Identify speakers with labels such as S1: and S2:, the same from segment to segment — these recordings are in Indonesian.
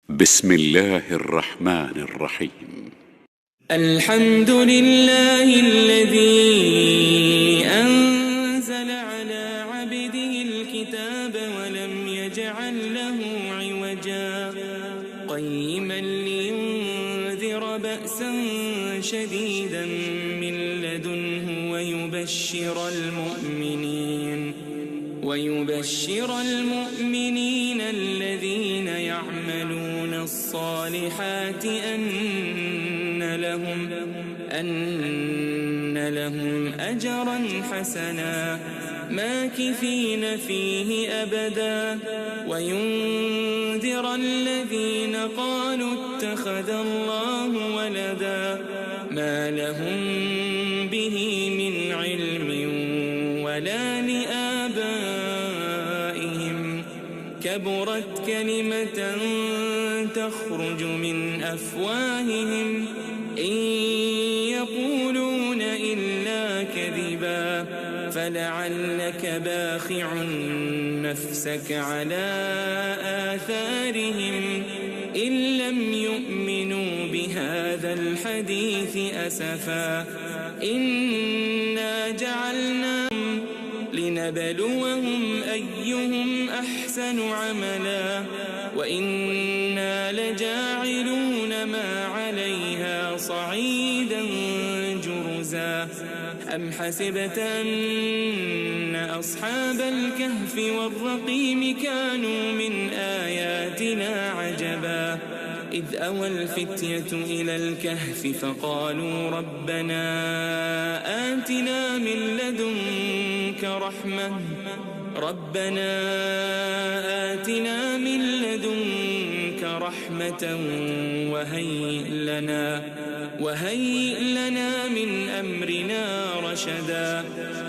S1: بسم الله الرحمن الرحيم.
S2: الحمد لله الذي أنزل على عبده الكتاب ولم يجعل له عوجا قيما لينذر بأسا شديدا من لدنه ويبشر المؤمنين الذين يعملون الصالحات أن لهم أجرا حسنا ماكثين فيه أبدا وينذر الذين قالوا اتخذ الله ولدا ما لهم به من علم ولا لآبائهم كبرت كلمة تخرج من أفواههم إن يقولون إلا كذبا فلعلك باخع نفسك على آثارهم إن لم يؤمنوا بهذا الحديث أسفا إنا جعلناهم لنبلوهم أيهم أحسن عملا وإنا لجاعلون ما عليها صعيدا جرزا أم حسبت أن أصحاب الكهف والرقيم كانوا من آياتنا عجبا إذ أوى الفتية إلى الكهف فقالوا ربنا آتنا من لدنك رحمة وهيئ لنا من أمرنا رشدا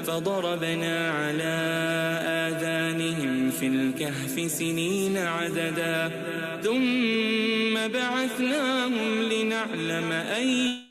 S2: فضربنا على آذانهم في الكهف سنين عددا ثم بعثناهم لنعلم أي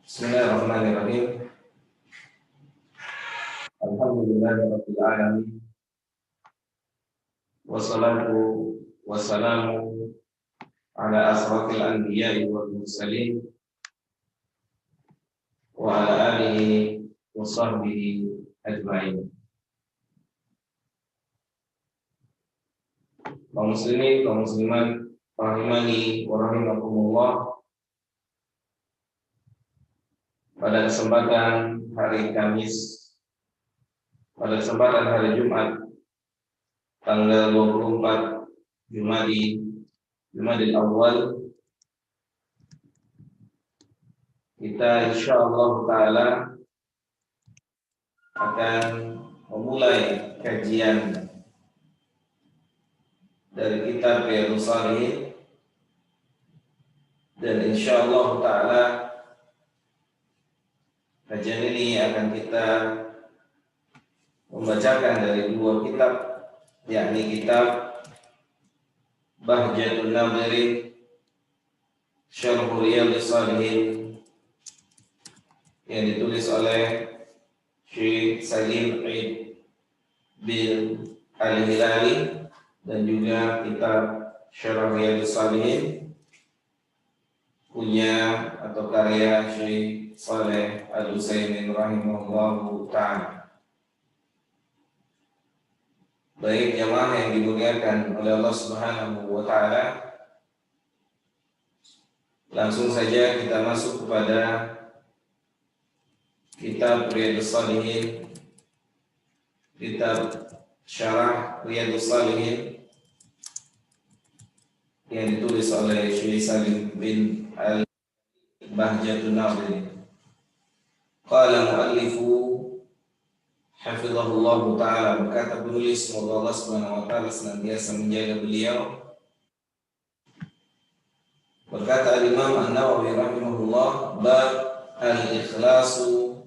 S3: Bismillahirrahmanirrahim. Alhamdulillahirabbil alamin. Wassalatu wassalamu ala asrafil anbiya'i wal mursalin wa ala alihi wa sahbihi ajma'in. Kaum muslimin, kaum muslimat rahimani wa rahimakumullah. Pada kesempatan hari Kamis, pada kesempatan hari Jumat, tanggal 24 Jumadil Awal, kita insyaallah ta'ala akan memulai kajian dari kitab Riyadhus Shalihin, dan insyaallah ta'ala kajian ini akan kita membacakan dari dua kitab, yakni kitab Bahjatul Nadhirin Syarh Riyadhus Shalihin yang ditulis oleh Syekh Salim Eid bin Al-Hilali, dan juga kitab Syarh Riyadhus Shalihin punya atau karya Syekh Shalih Al-Utsaimin rahimahullahu ta'ala. Baik jamaah yang dimuliakan oleh Allah Subhanahu wa ta'ala, langsung saja kita masuk kepada kitab Riyadhus Shalihin, kitab Syarah Riyadhus Shalihin yang ditulis oleh Syekh Salim bin Bahjatul Nadhirin. Qala mu'allifu hafizahullah ta'ala, berkata penulis, semoga Allah Subhanahu wa ta'ala senantiasa menjaga beliau. Berkata Imam An-Nawawi rahimahullah, bab al-ikhlasu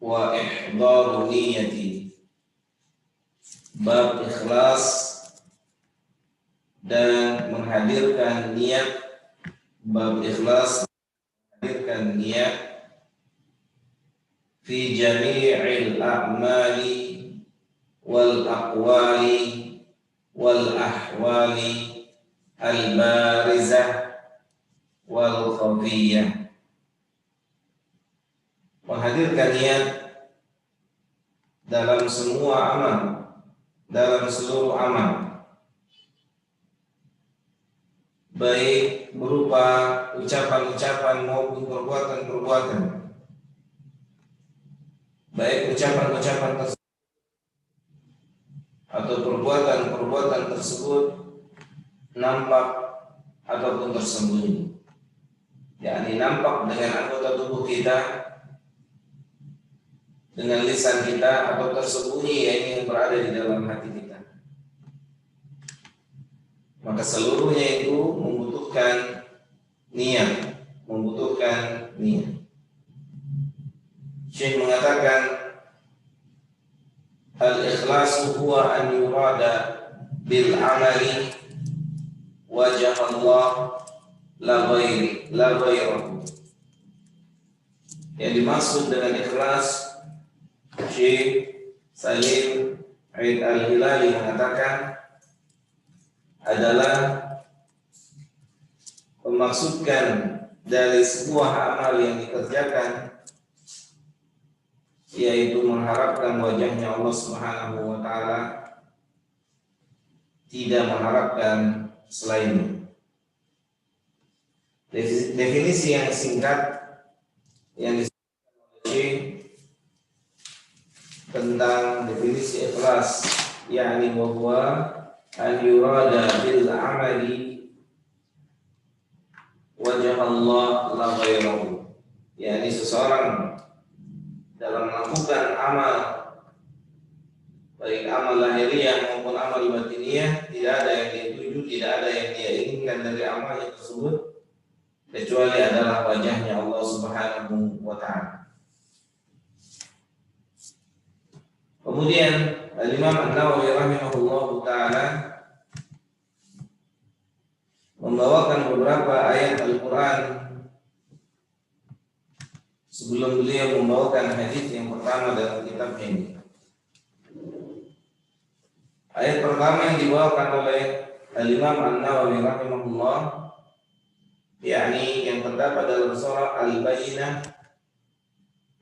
S3: wa ihdaru niyati. Bab ikhlas dan menghadirkan niat. Bab ikhlas menghadirkan niat fi jami'il a'mali wal aqwali wal ahwali al-barizah wal khafiyah. Menghadirkan niat dalam semua amal, dalam seluruh amal, baik berupa ucapan-ucapan maupun perbuatan-perbuatan, baik ucapan-ucapan tersebut atau perbuatan-perbuatan tersebut nampak ataupun tersembunyi, yakni nampak dengan anggota tubuh kita, dengan lisan kita, atau tersembunyi yang berada di dalam hati kita. Maka seluruhnya itu membutuhkan niat, membutuhkan niat. Syekh mengatakan, al-ikhlasu huwa an yurada bil amali wajah Allah la ghairahu. Yang dimaksud dengan ikhlas, Syekh Salim Aid Al-Hilali mengatakan, adalah memaksudkan dari sebuah amal yang dikerjakan, yaitu mengharapkan wajahnya Allah Subhanahu wa ta'ala, tidak mengharapkan selainnya. Definisi yang singkat yang disebutkan oleh Syekh tentang definisi ikhlas, yakni bahwa an yurada bil amali wajah Allah la ghairahu, yakni seseorang dalam melakukan amal, baik amal lahiriah maupun amal batiniyah, tidak ada yang dia tuju, tidak ada yang dia inginkan dari amalnya tersebut kecuali adalah wajahnya Allah Subhanahu wa ta'ala. Kemudian Al-Imam An-Nawawi rahimahullah ta'ala membawakan beberapa ayat Al-Quran sebelum beliau membawakan hadis yang pertama dalam kitab ini. Ayat pertama yang dibawakan oleh Al-Imam An-Nawawi rahimahullah, yakni yang terdapat dalam surah Al-Bayyinah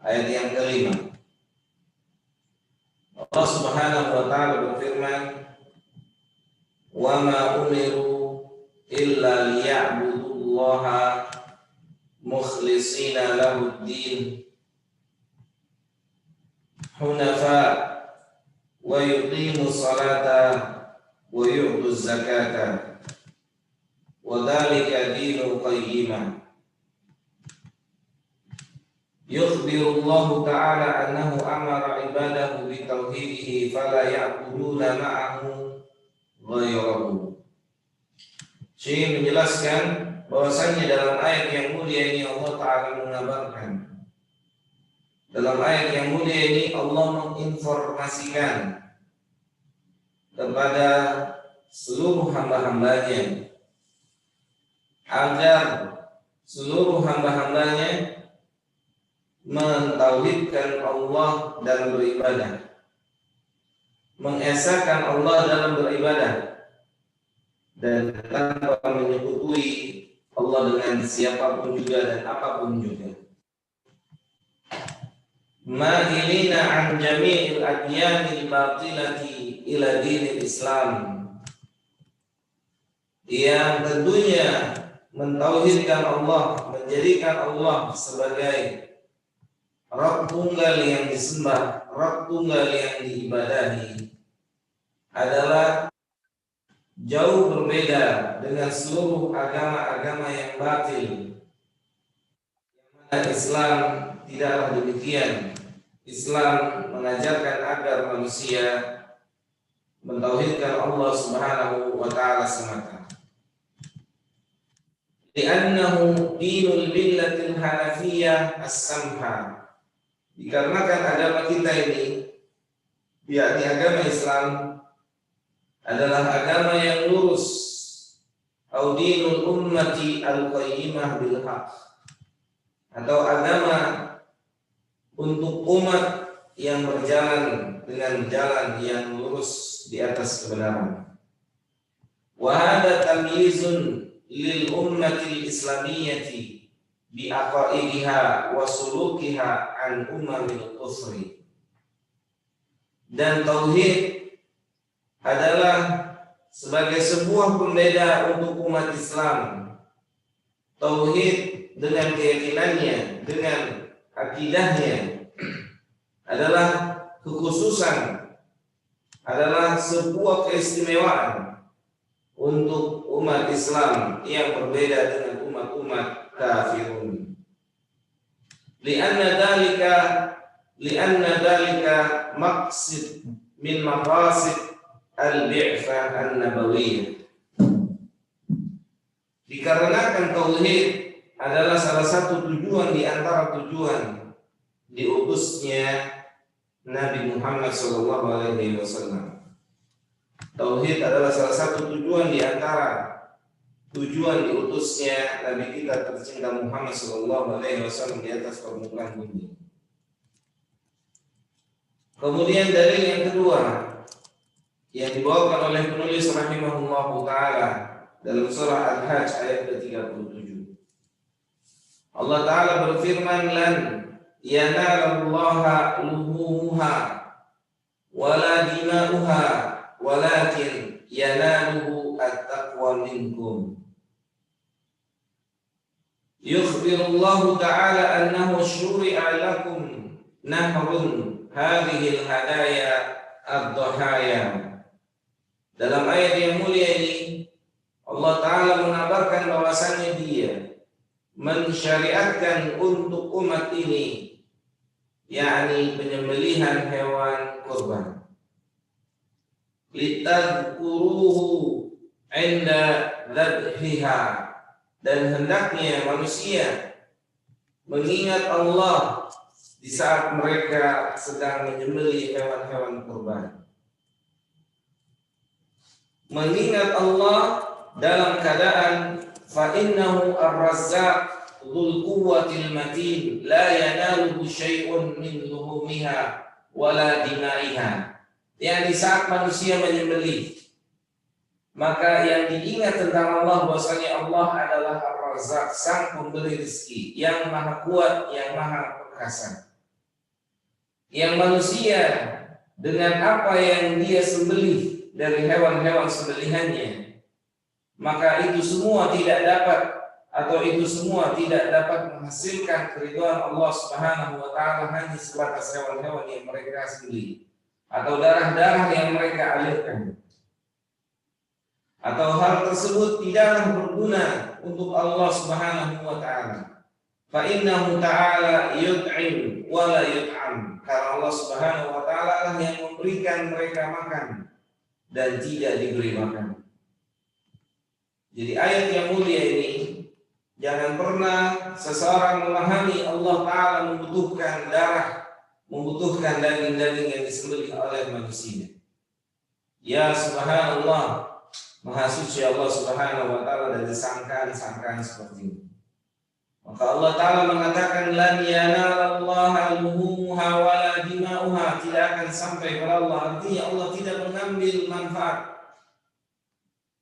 S3: ayat yang kelima. Allah Subhanahu wa ta'ala berfirman, "Wa ma umiru illa liya'budullaha mukhlishina lahud-din hunafa wa yuqimus salata wa yu'tuz zakata wa dzalika dinul qayyimah." Yukhbiru Allah Ta'ala annahu amara ibadahu bitauhidihi fala ya'buduna ma'ahu ghairahu. Syekh menjelaskan bahwasanya dalam ayat yang mulia ini Allah Ta'ala mengabarkan, dalam ayat yang mulia ini Allah menginformasikan kepada seluruh hamba-hambanya agar seluruh hamba-hambanya mentauhidkan Allah dalam beribadah, mengesahkan Allah dalam beribadah, dan tanpa menyekutui Allah dengan siapapun juga dan apapun juga. Ma'ilina an jami'il adyanil batilati ila dinil Islam, yang tentunya mentauhidkan Allah, menjadikan Allah sebagai Rabb tunggal yang disembah, Rabb tunggal yang diibadahi, adalah jauh berbeda dengan seluruh agama-agama yang batil, yang mana Islam tidaklah demikian. Islam mengajarkan agar manusia mentauhidkan Allah Subhanahu wa taala semata. Li'annahu dinul millatil hanafiyah as-samha. Dikarenakan agama kita ini, yakni agama Islam, adalah agama yang lurus, au dinul ummati al-qayyimah bil haqq, atau agama untuk umat yang berjalan dengan jalan yang lurus di atas kebenaran. Wa hadha tamyizun lil ummati islamiyyati bi aqaidiha wa sulukiha an umamil kufri. Dan tauhid adalah sebagai sebuah pembeda untuk umat Islam. Tauhid dengan keyakinannya, dengan akidahnya adalah kekhususan, adalah sebuah keistimewaan untuk umat Islam yang berbeda dengan umat-umat kafirun. Lianna dalika maqsid min maqasid al-bi'tsah an-nabawiyyah. Dikarenakan tauhid adalah salah satu tujuan di antara tujuan diutusnya Nabi Muhammad SAW. Tauhid adalah salah satu tujuan di antara tujuan diutusnya Nabi kita tercinta Muhammad SAW di atas permukaan bumi. Kemudian dalil yang kedua yang dibawakan oleh penulis rahimahullahu taala dalam surah Al-Hajj ayat ke-37. Allah taala berfirman, lan yanalallaha luhumuha wala dima'uha walakin yanaluhu at-taqwa minkum. Yukhbirullahu ta'ala annahu syuri'a lakum nahrun hadhil hadaya ad-dhahaya. Dalam ayat yang mulia ini Allah Ta'ala mengabarkan bahwasannya Dia mensyariatkan untuk umat ini, yakni penyembelihan hewan kurban, litadhkuruhu inda dzabhiha, dan hendaknya manusia mengingat Allah di saat mereka sedang menyembelih hewan-hewan kurban. Mengingat Allah dalam keadaan fa innahu ar-razzaq dzul quwwatil matin la yanaluhu syai'un min luhumiha wala dimaiha. Yang di saat manusia menyembelih, maka yang diingat tentang Allah bahwasanya Allah adalah ar-razzaq, sang pemberi rezeki, yang maha kuat, yang maha perkasa. Yang manusia dengan apa yang dia sembelih dari hewan-hewan sembelihannya, maka itu semua tidak dapat, atau itu semua tidak dapat menghasilkan keridhaan Allah Subhanahu wa taala hanya sebatas hewan-hewan yang mereka sembelih atau darah-darah yang mereka alirkan. Atau hal tersebut tidaklah berguna untuk Allah Subhanahu wa taala. Fa innahu ta'ala yut'im wa la yut'am. Karena Allah Subhanahu wa taala lah yang memberikan mereka makan dan tidak diberi makan. Jadi ayat yang mulia ini, jangan pernah seseorang memahami Allah Ta'ala membutuhkan darah, membutuhkan daging-daging yang disembelih oleh manusia. Ya subhanallah, maha suci Allah Subhanahu wa taala dari sangkaan-sangkaan seperti ini. Maka Allah Ta'ala mengatakan lan yanalallaha luhumuha wala dima'uha, tidak akan sampai kepada Allah. Artinya Allah tidak mengambil manfaat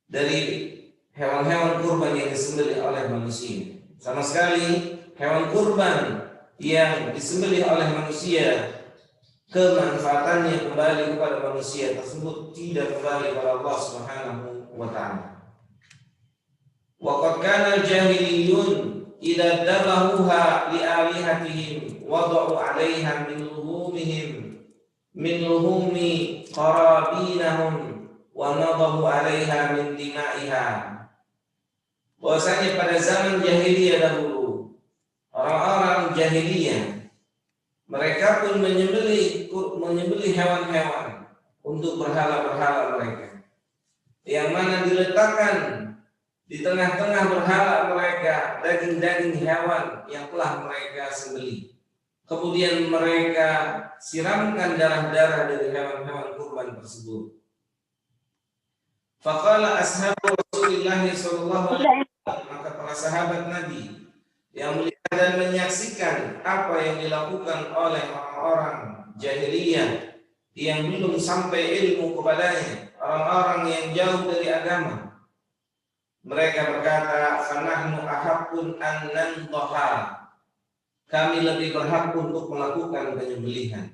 S3: dari hewan-hewan kurban yang disembelih oleh manusia. Sama sekali hewan kurban yang disembelih oleh manusia, kemanfaatannya kembali kepada manusia tersebut tidak kembali kepada Allah Subhanahu wa ta'ala. Wa qad kana al-jahiliyun idza dabahuha li alihatihim wada'u 'alaiha min luhumi qarabinahum wa nadahu 'alaiha min dima'iha. Bahwasanya pada zaman jahiliyah dahulu, orang-orang jahiliyah Mereka pun menyembelih hewan-hewan untuk berhala-berhala mereka, yang mana diletakkan di tengah-tengah berhala mereka daging-daging hewan yang telah mereka sembelih. Kemudian mereka siramkan darah-darah dari hewan-hewan kurban tersebut. Faqala ashabu Rasulillah sallallahu alaihi wasallam, maka para sahabat Nabi yang melihat dan menyaksikan apa yang dilakukan oleh orang-orang jahiliyah yang belum sampai ilmu kepadanya, orang-orang yang jauh dari agama, mereka berkata, "Fanahnu ahaqqun an nandaha." Kami lebih berhak untuk melakukan penyembelihan.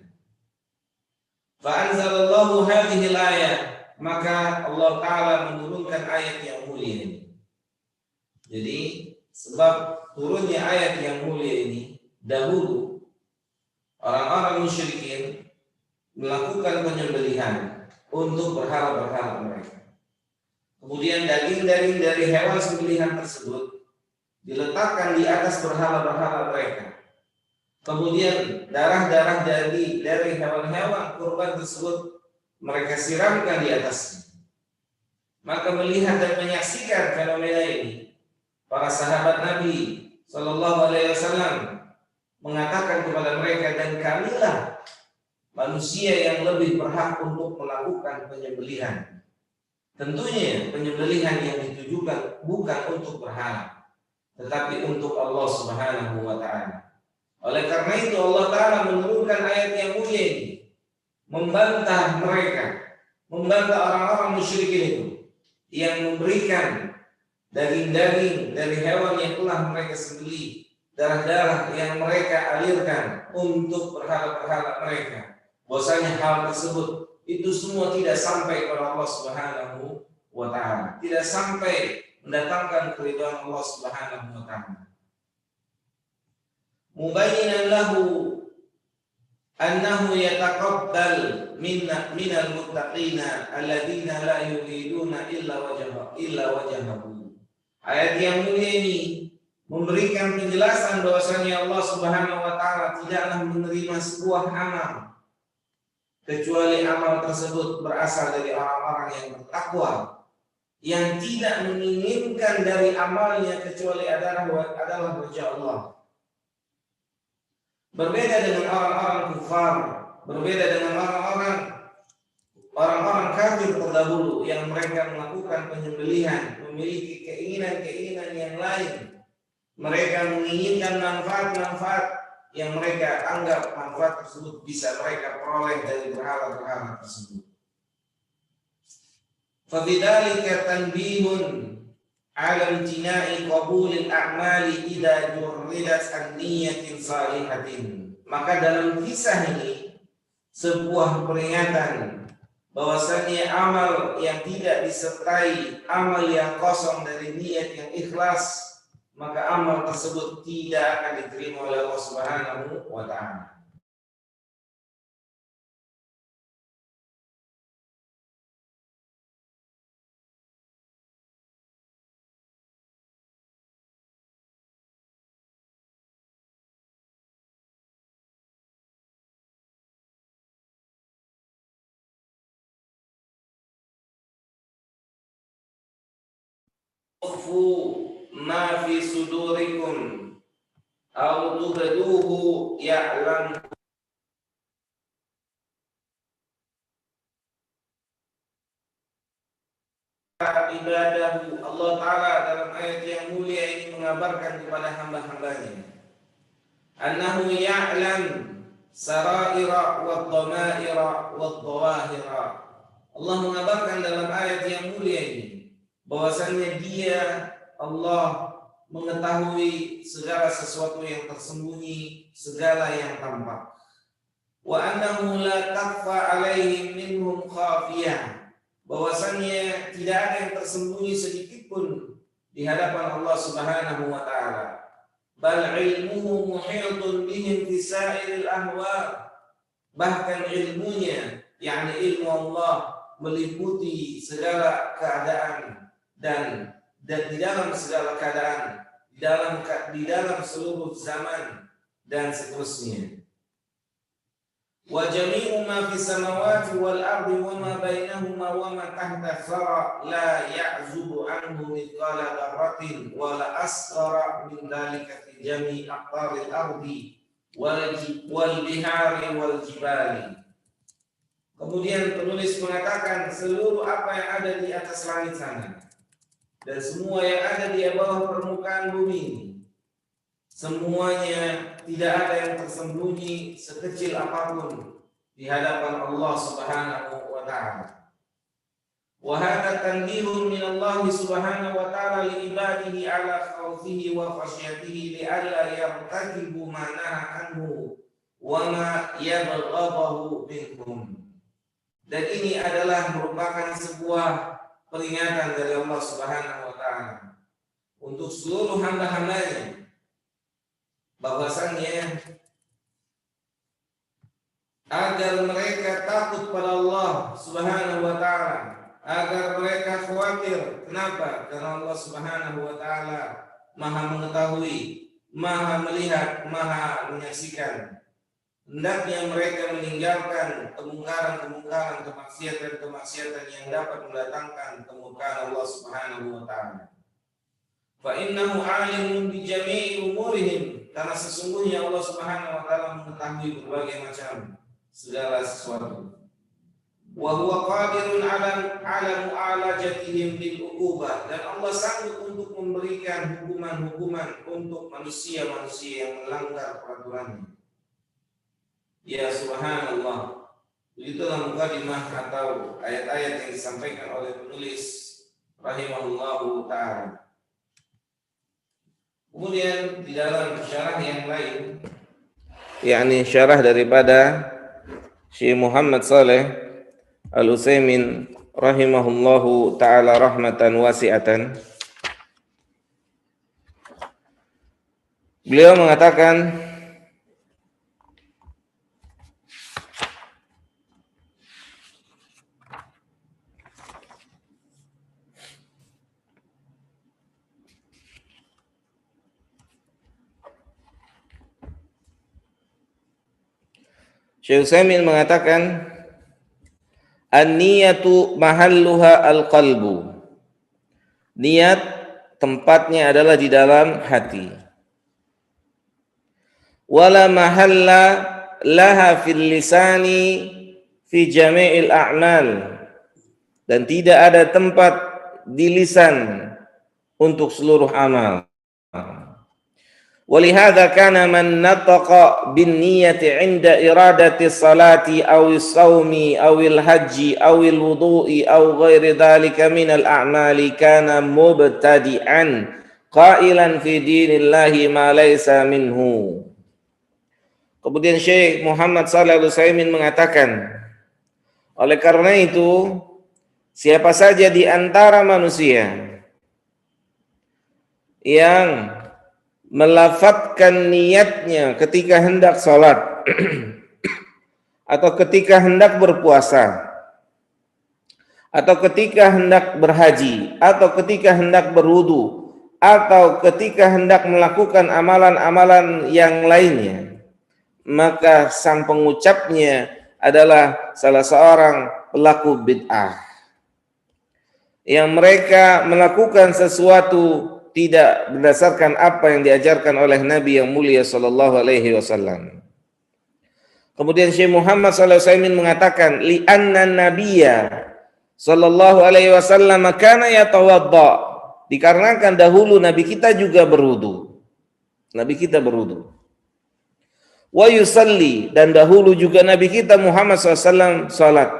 S3: Fa anzalallahu hadhihi al-ayah, maka Allah Ta'ala menurunkan ayat yang mulia ini. Jadi sebab turunnya ayat yang mulia ini, dahulu orang-orang musyrikin melakukan penyembelihan untuk berhala-berhala mereka. Kemudian daging-daging dari hewan sembelihan tersebut diletakkan di atas berhala-berhala mereka. Kemudian darah-darah dari hewan-hewan kurban tersebut mereka siramkan di atasnya. Maka melihat dan menyaksikan fenomena ini, para sahabat Nabi Sallallahu Alaihi Wasallam mengatakan kepada mereka, dan kamilah manusia yang lebih berhak untuk melakukan penyembelihan. Tentunya penyembelihan yang ditujukan bukan untuk berhala, tetapi untuk Allah Subhanahu wa Ta'ala. Oleh karena itu Allah Ta'ala menurunkan ayat yang mulia ini, membantah mereka, membantah orang-orang musyrikin itu yang memberikan daging-daging dari hewan yang telah mereka sembelih, darah-darah yang mereka alirkan untuk berhala-berhala mereka. Bahwasanya hal tersebut itu semua tidak sampai kepada Allah Subhanahu wa Ta'ala, tidak sampai mendatangkan keridhaan Allah Subhanahu wa Ta'ala. Mubayyinan lahu annahu yataqabbal minal muttaqina alladziina la yuriduna illa wajhahu. Ayat yang mulia ini memberikan penjelasan bahwasanya Allah Subhanahu wa Ta'ala tidaklah menerima sebuah amal kecuali amal tersebut berasal dari orang-orang yang bertakwa, yang tidak menginginkan dari amalnya kecuali adalah wajah Allah. Berbeda dengan orang-orang kufar, berbeda dengan orang-orang kafir terdahulu yang mereka melakukan penyembelihan, memiliki keinginan-keinginan yang lain. Mereka menginginkan manfaat-manfaat yang mereka anggap manfaat tersebut bisa mereka peroleh dari berhala-berhala tersebut. Fabidzalika tanbihun 'ala imtina'i qabulil a'mali idza jurridat an niyyatin salihatin. Maka dalam kisah ini sebuah peringatan bahwasanya amal yang tidak disertai amal yang kosong dari niat yang ikhlas, maka amal tersebut tidak akan diterima oleh Allah Subhanahu wa Ta'ala. Ma fi sudurikum aw tubduhu ya'lam ibadahu. Allah Ta'ala dalam ayat yang mulia ini mengabarkan kepada hamba-hambanya annahu ya'lam saraira wa dhamaira wa dhawahira. Allah mengabarkan dalam ayat yang mulia ini bahwasanya Dia Allah mengetahui segala sesuatu yang tersembunyi, segala yang tampak. Wa annahu la takhfa alaihim minhum khafiyah. Bahwasanya tidak ada yang tersembunyi sedikit pun di hadapan Allah Subhanahu wa Ta'ala. Bal ilmuhu muhitun bihim fi sa'iril ahwal. Bahkan ilmunya, yakni ilmu Allah, meliputi segala keadaan dan di dalam segala keadaan, di dalam seluruh zaman dan seterusnya. wa jami'u ma fis samawati wal ardi wa ma bainahuma wa ma tahta thara la ya'zubu anhu mithqala dzarratin wa la asghara min dhalika fi jami'i aqtaril ardi wal bihari wal jibali. Kemudian penulis mengatakan seluruh apa yang ada di atas langit sana dan semua yang ada di bawah permukaan bumi ini, semuanya tidak ada yang tersembunyi sekecil apapun di hadapan Allah Subhanahu wa taala. Wa hadha tanbihun min Allah Subhanahu wa taala li ibadihi ala khawfihi wa khasyatihi li alla yartakibu ma nahaa anhu wa ma yabghadahu minhum. Dan ini adalah merupakan sebuah peringatan dari Allah Subhanahu wa taala untuk seluruh hamba-hambanya, bahwasannya agar mereka takut pada Allah Subhanahu wa taala, agar mereka khawatir. Kenapa? Karena Allah Subhanahu wa taala Maha mengetahui, Maha melihat, Maha menyaksikan. Hendaknya mereka meninggalkan kemungkaran-kemungkaran, kemaksiatan-kemaksiatan yang dapat mendatangkan kemurkaan Allah Subhanahu wa taala. Fa innahu alimun bi jami'i umurihim, karena sesungguhnya Allah Subhanahu wa taala mengetahui berbagai macam segala sesuatu. Wa huwa qadirun ala mu'alajatihim bil uqubah, dan Allah sanggup untuk memberikan hukuman-hukuman untuk manusia-manusia yang melanggar peraturannya. Ya subhanallah. Itulah mukadimah atau ayat-ayat yang disampaikan oleh penulis rahimahullahu ta'ala. Kemudian di dalam syarah yang lain, yakni syarah daripada Syekh Muhammad Saleh Al-Utsaimin rahimahullahu ta'ala rahmatan wasi'atan, beliau mengatakan Syekh Utsaimin mengatakan an-niyatu mahalluha al-qalbu. Niat tempatnya adalah di dalam hati. Wala mahalla laha fil lisani fi jami'il a'mal. Dan tidak ada tempat di lisan untuk seluruh amal. ولهذا كان من نطق بالنية عند إرادة الصلاة أو الصوم أو الحج أو الوضوء أو غير ذلك من الأعمال كان مبتدئا قائلا في دين الله ما ليس منه. Kemudian Syekh Muhammad Shalih Al-Utsaimin mengatakan, oleh karena itu siapa saja di antara manusia yang melafadzkan niatnya ketika hendak sholat atau ketika hendak berpuasa atau ketika hendak berhaji atau ketika hendak berwudu atau ketika hendak melakukan amalan-amalan yang lainnya, maka sang pengucapnya adalah salah seorang pelaku bid'ah yang mereka melakukan sesuatu tidak berdasarkan apa yang diajarkan oleh Nabi yang mulia sallallahu alaihi wasallam. Kemudian Syekh Muhammad sallallahu alaihi wasallam mengatakan li anna nabiyya sallallahu alaihi wasallam kana yatawadda, dikarenakan dahulu nabi kita juga berwudu. Nabi kita berwudu. Wa yusalli, dan dahulu juga nabi kita Muhammad sallallahu alaihi wasallam salat.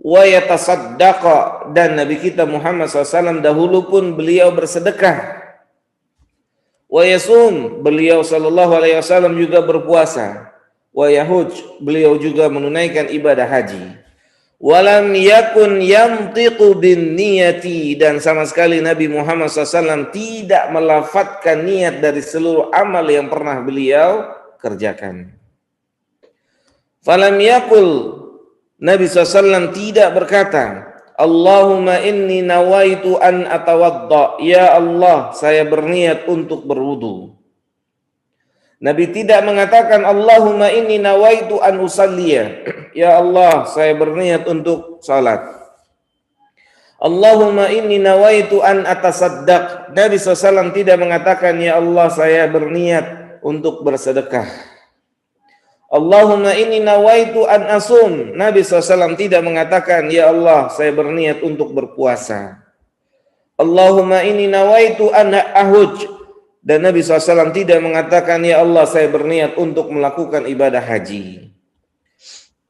S3: Wa yatasaddaqa, dan Nabi kita Muhammad SAW dahulu pun beliau bersedekah. Wa yasum, beliau sallallahu alaihi wasallam juga berpuasa. Wa yahuj, beliau juga menunaikan ibadah haji. Walam yakun yantiqu bin niyati, dan sama sekali Nabi Muhammad SAW tidak melafadzkan niat dari seluruh amal yang pernah beliau kerjakan. Falam yakul, Nabi SAW tidak berkata, Allahumma inni nawaitu an atawadda, ya Allah, saya berniat untuk berwudu. Nabi tidak mengatakan Allahumma inni nawaitu an usalliya. Ya Allah, saya berniat untuk salat. Allahumma inni nawaitu an atasaddaq. Nabi SAW tidak mengatakan ya Allah, saya berniat untuk bersedekah. Allahumma inni nawaitu an asum. Nabi SAW tidak mengatakan ya Allah, saya berniat untuk berpuasa. Allahumma inni nawaitu an ahuj. Dan Nabi SAW tidak mengatakan ya Allah, saya berniat untuk melakukan ibadah haji.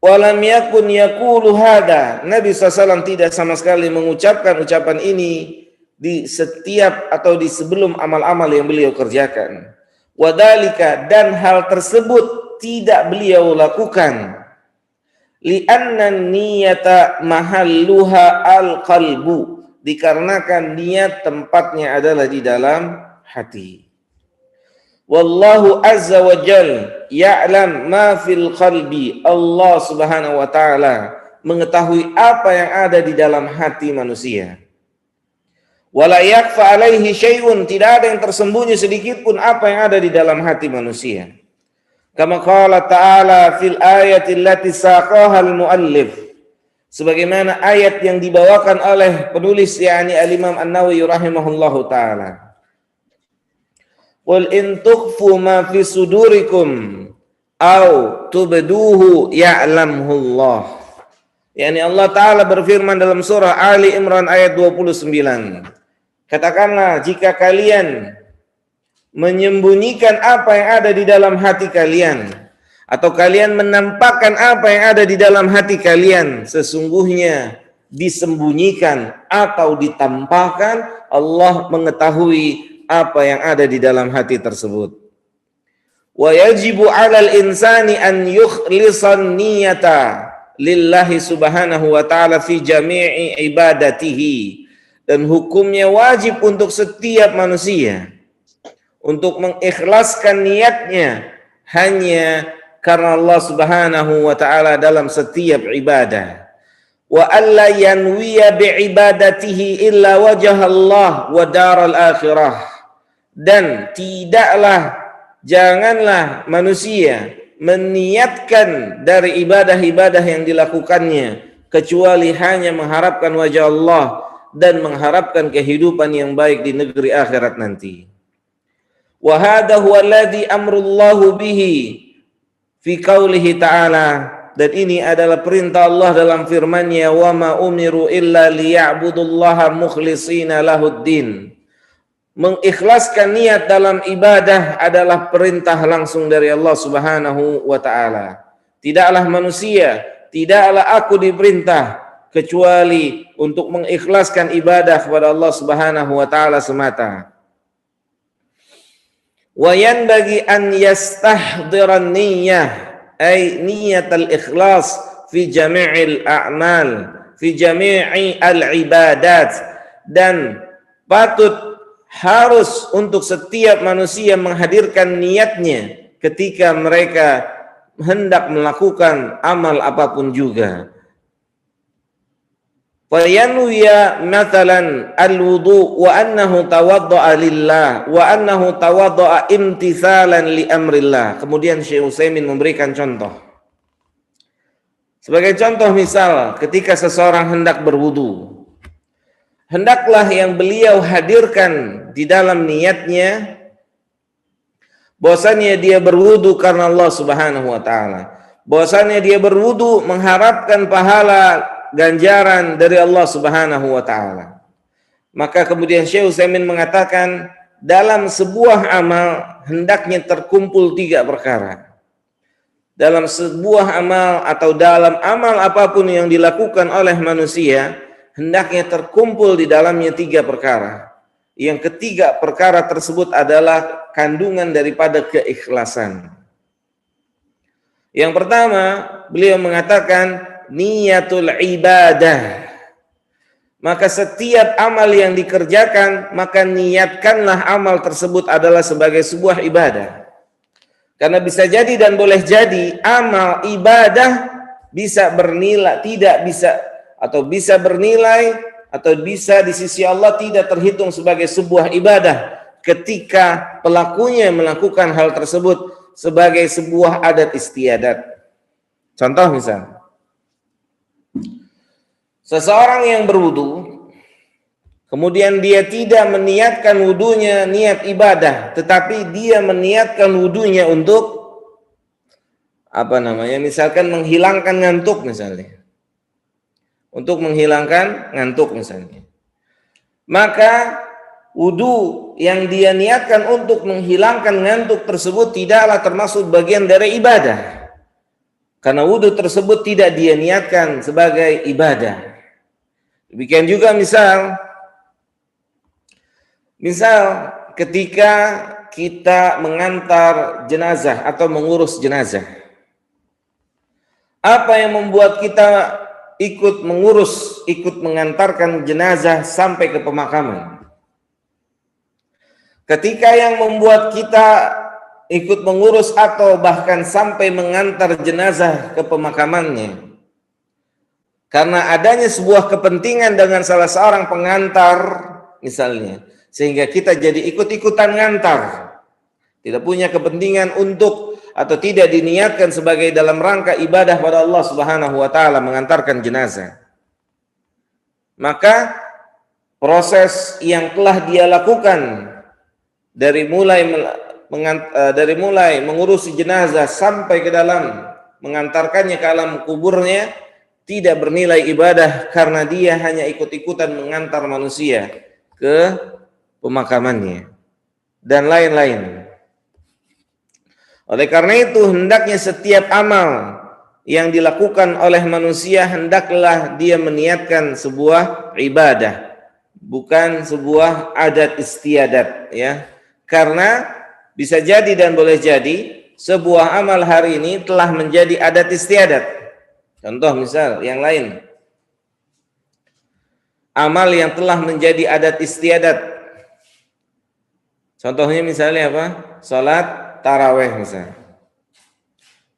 S3: Walam yakun yaqulu hada. Nabi SAW tidak sama sekali mengucapkan ucapan ini di setiap atau di sebelum amal-amal yang beliau kerjakan. Wadalika, dan hal tersebut tidak beliau lakukan. Li'anna niyata mahalluha al-qalbu. Dikarenakan niat tempatnya adalah di dalam hati. Wallahu azza wa jal ya'lam ma fil qalbi. Allah Subhanahu wa taala mengetahui apa yang ada di dalam hati manusia. Wala yakfa alaihi syai'un, tidak ada yang tersembunyi sedikit pun apa yang ada di dalam hati manusia. Kama qala ta'ala fil ayati allati saqaha al-muallif, sebagaimana ayat yang dibawakan oleh penulis yakni al-Imam An-Nawawi rahimahullahu taala. Qul in tukhfu ma fi sudurikum aw tubduhu ya'lamhu Allah. Yani Allah Ta'ala berfirman dalam surah Ali Imran ayat 29. Katakanlah, jika kalian menyembunyikan apa yang ada di dalam hati kalian, atau kalian menampakkan apa yang ada di dalam hati kalian, sesungguhnya disembunyikan atau ditampakkan, Allah mengetahui apa yang ada di dalam hati tersebut. Wa yajibu 'alal insani an yukhlisan niyata lillahi subhanahu wa ta'ala fi jami'i ibadatihi. Dan hukumnya wajib untuk setiap manusia untuk mengikhlaskan niatnya hanya karena Allah Subhanahu wa ta'ala dalam setiap ibadah. Wa alla yanwiya bi'ibadatihi illa wajah Allah wa daral akhirah. Dan janganlah manusia meniatkan dari ibadah-ibadah yang dilakukannya kecuali hanya mengharapkan wajah Allah dan mengharapkan kehidupan yang baik di negeri akhirat nanti. Wa hadha huwa alladhi amrullahu bihi fi qaulihi ta'ala, dan ini adalah perintah Allah dalam firman-Nya, wa ma umiru illa liya'budullaha mukhlishina lahuddin. Mengikhlaskan niat dalam ibadah adalah perintah langsung dari Allah Subhanahu wa ta'ala. Tidaklah manusia, tidaklah aku diperintah kecuali untuk mengikhlaskan ibadah kepada Allah Subhanahu wa ta'ala semata. Wa yanbaghi an yastahdiran niyyah ay niyatal ikhlas fi jami'il a'mal, fi jami'i al-ibadat, dan patut harus untuk setiap manusia menghadirkan niatnya ketika mereka hendak melakukan amal apapun juga. Fayanuya mathalan al-wudu wa annahu tawadda'a lillah wa annahu tawadda'a imtithalan li amrillah. Kemudian Syekh Utsaimin memberikan contoh. Sebagai contoh misal ketika seseorang hendak berwudu, hendaklah yang beliau hadirkan di dalam niatnya bahwasannya dia berwudu karena Allah Subhanahu wa taala. Bahwasannya dia berwudu mengharapkan pahala ganjaran dari Allah Subhanahu wa taala. Maka kemudian Syekh Utsaimin mengatakan dalam sebuah amal hendaknya terkumpul 3 perkara. Dalam sebuah amal atau dalam amal apapun yang dilakukan oleh manusia, hendaknya terkumpul di dalamnya 3 perkara. Yang ketiga perkara tersebut adalah kandungan daripada keikhlasan. Yang pertama, beliau mengatakan niyatul ibadah. Maka setiap amal yang dikerjakan, maka niatkanlah amal tersebut adalah sebagai sebuah ibadah. Karena bisa jadi dan boleh jadi amal ibadah bisa bernilai, tidak bisa, atau bisa bernilai atau bisa di sisi Allah tidak terhitung sebagai sebuah ibadah ketika pelakunya melakukan hal tersebut sebagai sebuah adat istiadat. Contoh misal, seseorang yang berwudu, kemudian dia tidak meniatkan wudunya niat ibadah, tetapi dia meniatkan wudunya untuk misalkan menghilangkan ngantuk misalnya. Untuk menghilangkan ngantuk misalnya. Maka wudu yang dia niatkan untuk menghilangkan ngantuk tersebut tidaklah termasuk bagian dari ibadah. Karena wudu tersebut tidak dia niatkan sebagai ibadah. Demikian juga misal ketika kita mengantar jenazah atau mengurus jenazah. Apa yang membuat kita ikut mengurus, ikut mengantarkan jenazah sampai ke pemakaman? Ketika yang membuat kita ikut mengurus atau bahkan sampai mengantar jenazah ke pemakamannya, karena adanya sebuah kepentingan dengan salah seorang pengantar misalnya, sehingga kita jadi ikut-ikutan ngantar, tidak punya kepentingan untuk atau tidak diniatkan sebagai dalam rangka ibadah pada Allah Subhanahu wa taala mengantarkan jenazah. Maka proses yang telah dia lakukan dari mulai mengurusi jenazah sampai ke dalam mengantarkannya ke alam kuburnya tidak bernilai ibadah, karena dia hanya ikut-ikutan mengantar manusia ke pemakamannya dan lain-lain. Oleh karena itu hendaknya setiap amal yang dilakukan oleh manusia hendaklah dia meniatkan sebuah ibadah, bukan sebuah adat istiadat, ya. Karena bisa jadi dan boleh jadi sebuah amal hari ini telah menjadi adat istiadat. Contoh misal yang lain, amal yang telah menjadi adat istiadat. Contohnya misalnya apa? Salat taraweh misalnya.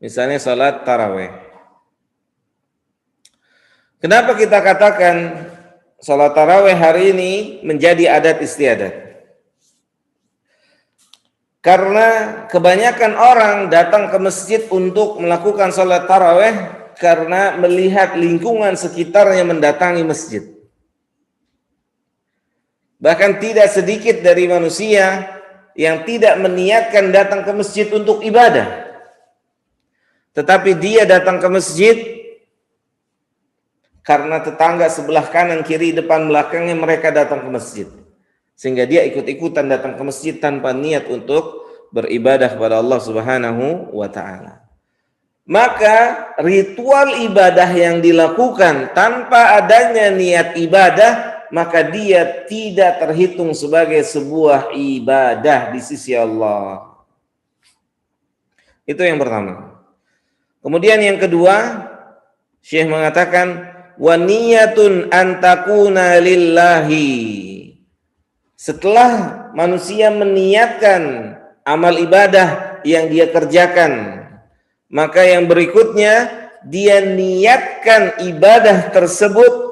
S3: Misalnya salat taraweh. Kenapa kita katakan salat taraweh hari ini menjadi adat istiadat? Karena kebanyakan orang datang ke masjid untuk melakukan salat taraweh karena melihat lingkungan sekitarnya mendatangi masjid. Bahkan tidak sedikit dari manusia yang tidak meniatkan datang ke masjid untuk ibadah, tetapi dia datang ke masjid karena tetangga sebelah kanan, kiri, depan, belakangnya mereka datang ke masjid. Sehingga dia ikut-ikutan datang ke masjid tanpa niat untuk beribadah kepada Allah Subhanahu wa taala. Maka ritual ibadah yang dilakukan tanpa adanya niat ibadah, maka dia tidak terhitung sebagai sebuah ibadah di sisi Allah. Itu yang pertama. Kemudian yang kedua, Syekh mengatakan wa niyatun an takuna lillahi. Setelah manusia meniatkan amal ibadah yang dia kerjakan, maka yang berikutnya dia niatkan ibadah tersebut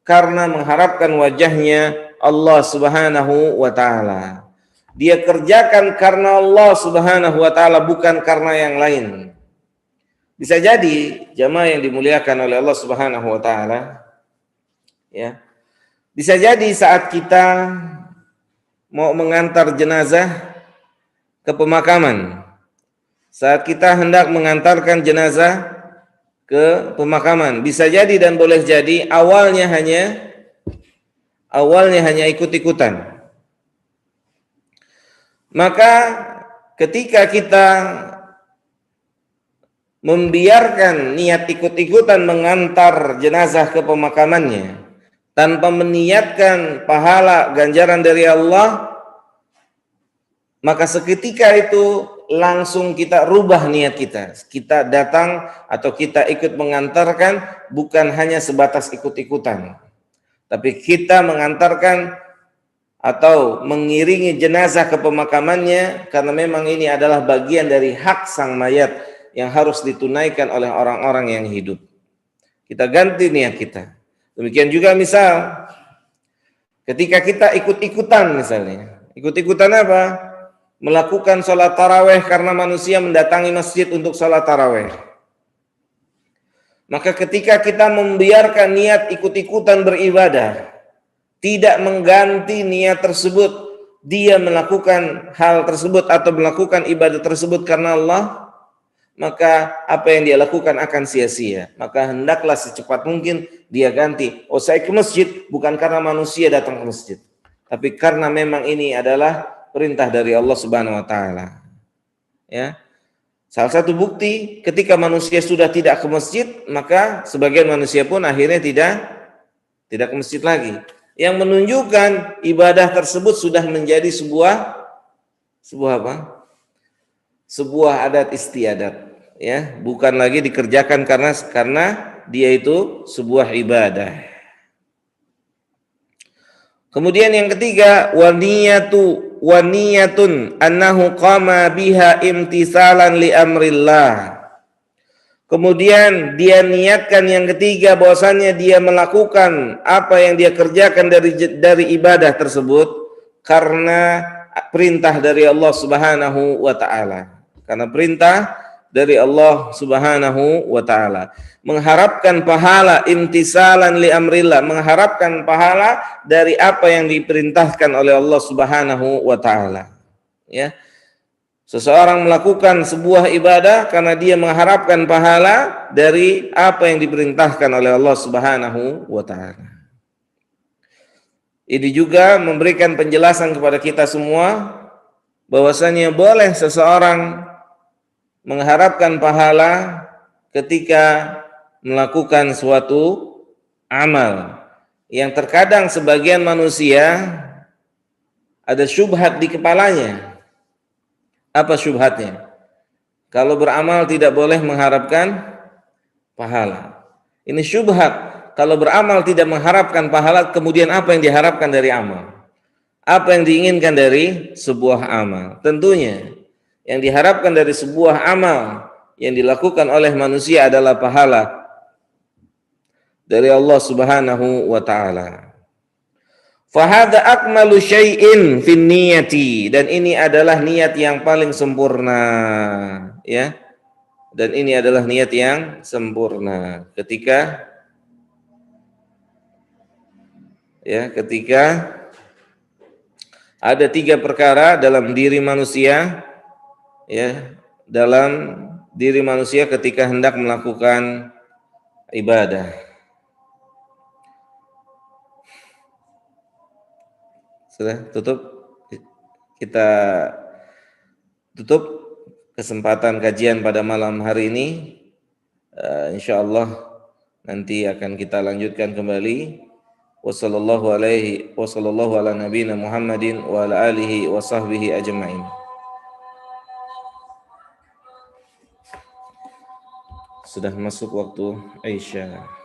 S3: karena mengharapkan wajahnya Allah Subhanahu wa taala. Dia kerjakan karena Allah Subhanahu wa taala, bukan karena yang lain. Bisa jadi jamaah yang dimuliakan oleh Allah Subhanahu wa taala, ya. Bisa jadi saat kita mau mengantar jenazah ke pemakaman, saat kita hendak mengantarkan jenazah ke pemakaman, bisa jadi dan boleh jadi awalnya hanya ikut-ikutan. Maka ketika kita membiarkan niat ikut-ikutan mengantar jenazah ke pemakamannya tanpa meniatkan pahala ganjaran dari Allah, maka seketika itu langsung kita rubah niat kita. Kita datang atau kita ikut mengantarkan bukan hanya sebatas ikut-ikutan, tapi kita mengantarkan atau mengiringi jenazah ke pemakamannya karena memang ini adalah bagian dari hak sang mayat yang harus ditunaikan oleh orang-orang yang hidup. Kita ganti niat kita. Demikian juga misal ketika kita ikut-ikutan misalnya. Ikut-ikutan apa? melakukan sholat taraweh karena manusia mendatangi masjid untuk sholat taraweh. Maka ketika kita membiarkan niat ikut-ikutan beribadah, tidak mengganti niat tersebut, dia melakukan hal tersebut atau melakukan ibadah tersebut karena Allah, maka apa yang dia lakukan akan sia-sia. Maka hendaklah secepat mungkin dia ganti. Oh, saya ke masjid bukan karena manusia datang ke masjid, tapi karena memang ini adalah perintah dari Allah Subhanahu wa taala. Ya. Salah satu bukti ketika manusia sudah tidak ke masjid, maka sebagian manusia pun akhirnya tidak ke masjid lagi. Yang menunjukkan ibadah tersebut sudah menjadi sebuah apa? Sebuah adat istiadat, ya, bukan lagi dikerjakan karena dia itu sebuah ibadah. Kemudian yang ketiga, waniyatun annahu qama biha imtisalan li amrillah. Kemudian dia niatkan yang ketiga bahwasannya dia melakukan apa yang dia kerjakan dari ibadah tersebut karena perintah dari Allah Subhanahu wa taala. Karena perintah dari Allah Subhanahu wa taala. Mengharapkan pahala imtisalan li amrillah, mengharapkan pahala dari apa yang diperintahkan oleh Allah Subhanahu wa taala. Ya. Seseorang melakukan sebuah ibadah karena dia mengharapkan pahala dari apa yang diperintahkan oleh Allah Subhanahu wa taala. Ini juga memberikan penjelasan kepada kita semua bahwasanya boleh seseorang mengharapkan pahala ketika melakukan suatu amal yang terkadang sebagian manusia ada syubhat di kepalanya. Apa syubhatnya? Kalau beramal tidak boleh mengharapkan pahala. Ini syubhat. Kalau beramal tidak mengharapkan pahala, kemudian apa yang diharapkan dari amal? Apa yang diinginkan dari sebuah amal? Tentunya yang diharapkan dari sebuah amal yang dilakukan oleh manusia adalah pahala dari Allah Subhanahu wa taala. Fahada akmalu syai'in fin niyati, dan ini adalah niat yang paling sempurna, ya. Dan ini adalah niat yang sempurna ketika ada 3 perkara dalam diri manusia, ya, dalam diri manusia ketika hendak melakukan ibadah. Sudah tutup, kita tutup kesempatan kajian pada malam hari ini. Insyaallah nanti akan kita lanjutkan kembali. Wassallallahu ala nabiyina Muhammadin wa ala alihi wa sahbihi ajma'in. Sudah masuk waktu Aisyah.